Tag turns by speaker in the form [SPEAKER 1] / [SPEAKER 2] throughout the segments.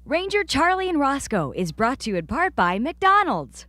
[SPEAKER 1] Ranger Charlie and Roscoe is brought to you in part by McDonald's.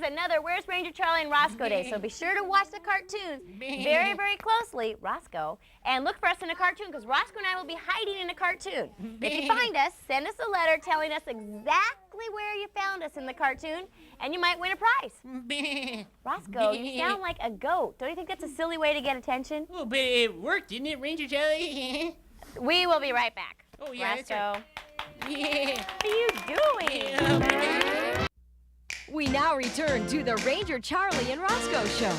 [SPEAKER 2] Another Where's Ranger Charlie and Roscoe Day, so be sure to watch the cartoons very, very closely, Roscoe, and look for us in a cartoon because Roscoe and I will be hiding in a cartoon. If you find us, send us a letter telling us exactly where you found us in the cartoon, and you might win a prize. Roscoe, you sound like a goat. Don't you think that's a silly way to get attention?
[SPEAKER 3] Well, but it worked, didn't it, Ranger Charlie?
[SPEAKER 2] We will be right back.
[SPEAKER 3] Oh, yeah,
[SPEAKER 2] Roscoe.
[SPEAKER 3] That's right. Yeah.
[SPEAKER 2] What are you doing?
[SPEAKER 3] Yeah.
[SPEAKER 1] We now return to the Ranger Charlie and Roscoe Show.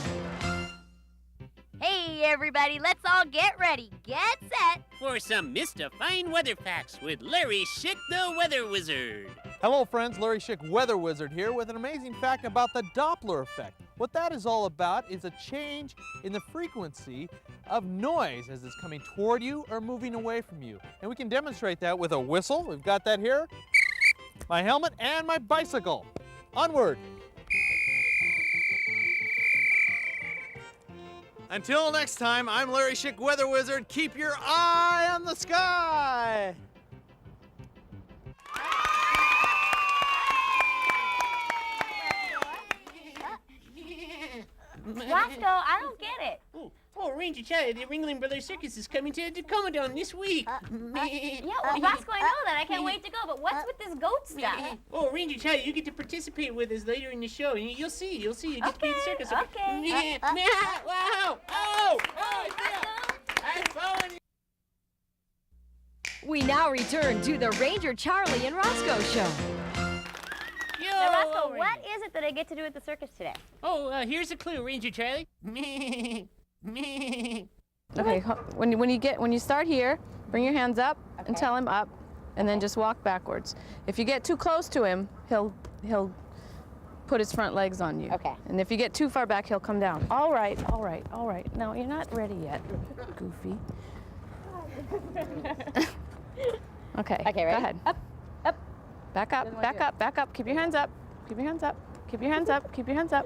[SPEAKER 2] Hey, everybody, let's all get ready. Get set.
[SPEAKER 3] For some mystifying weather facts with Larry Schick, the Weather Wizard.
[SPEAKER 4] Hello, friends. Larry Schick, Weather Wizard here with an amazing fact about the Doppler effect. What that is all about is a change in the frequency of noise as it's coming toward you or moving away from you. And we can demonstrate that with a whistle. We've got that here, my helmet, and my bicycle. Onward. Until next time, I'm Larry Schick, Weather Wizard. Keep your eye on the sky.
[SPEAKER 2] Roscoe, I don't get it.
[SPEAKER 3] Oh, Ranger Charlie, the Ringling Brothers Circus is coming to Tacoma this week.
[SPEAKER 2] Yeah, well, Roscoe, I know that. I can't wait to go. But what's with this goat stuff?
[SPEAKER 3] Oh, Ranger Charlie, you get to participate with us later in the show, and you'll see. You get to be in the circus.
[SPEAKER 2] Okay.
[SPEAKER 3] Wow! Oh, yeah! I'm following you.
[SPEAKER 1] We now return to the Ranger Charlie and Roscoe Show.
[SPEAKER 2] Now, Roscoe, what is it that I get to do at the circus today?
[SPEAKER 3] Oh, here's a clue, Ranger Charlie.
[SPEAKER 5] Okay, when you start here, bring your hands up and tell him up, and then just walk backwards. If you get too close to him, he'll put his front legs on you.
[SPEAKER 2] Okay.
[SPEAKER 5] And if you get too far back, he'll come down. All right. No, you're not ready yet, Goofy. Okay.
[SPEAKER 2] Okay, ready?
[SPEAKER 5] Go ahead.
[SPEAKER 2] Up.
[SPEAKER 5] Back up. Keep your hands up. Keep your hands up.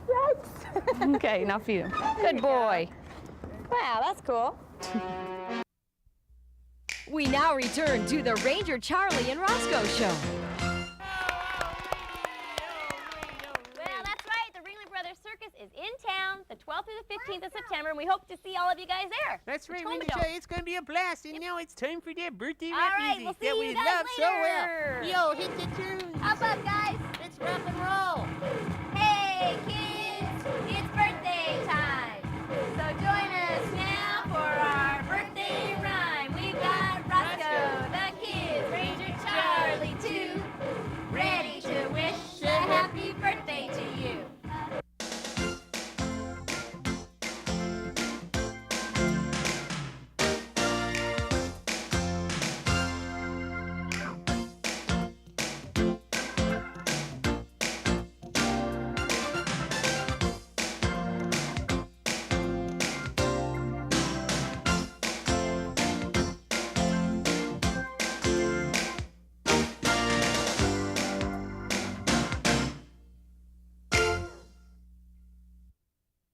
[SPEAKER 5] Right. Okay, now feed him. Good boy.
[SPEAKER 2] Wow, that's cool.
[SPEAKER 1] We now return to the Ranger Charlie and Roscoe Show.
[SPEAKER 2] Well, that's right. The Ringling Brothers Circus is in town the 12th through the 15th of September, and we hope to see all of you guys there.
[SPEAKER 3] That's right,
[SPEAKER 2] Tacoma
[SPEAKER 3] Ranger
[SPEAKER 2] Dome.
[SPEAKER 3] Charlie. It's going to be a blast. And now it's time for their birthday
[SPEAKER 2] All
[SPEAKER 3] rap
[SPEAKER 2] right,
[SPEAKER 3] music
[SPEAKER 2] we'll see
[SPEAKER 3] that
[SPEAKER 2] you
[SPEAKER 3] we
[SPEAKER 2] guys
[SPEAKER 3] love so
[SPEAKER 2] later.
[SPEAKER 3] well. Yo, hit the tune.
[SPEAKER 2] Up, guys.
[SPEAKER 3] It's rock and roll.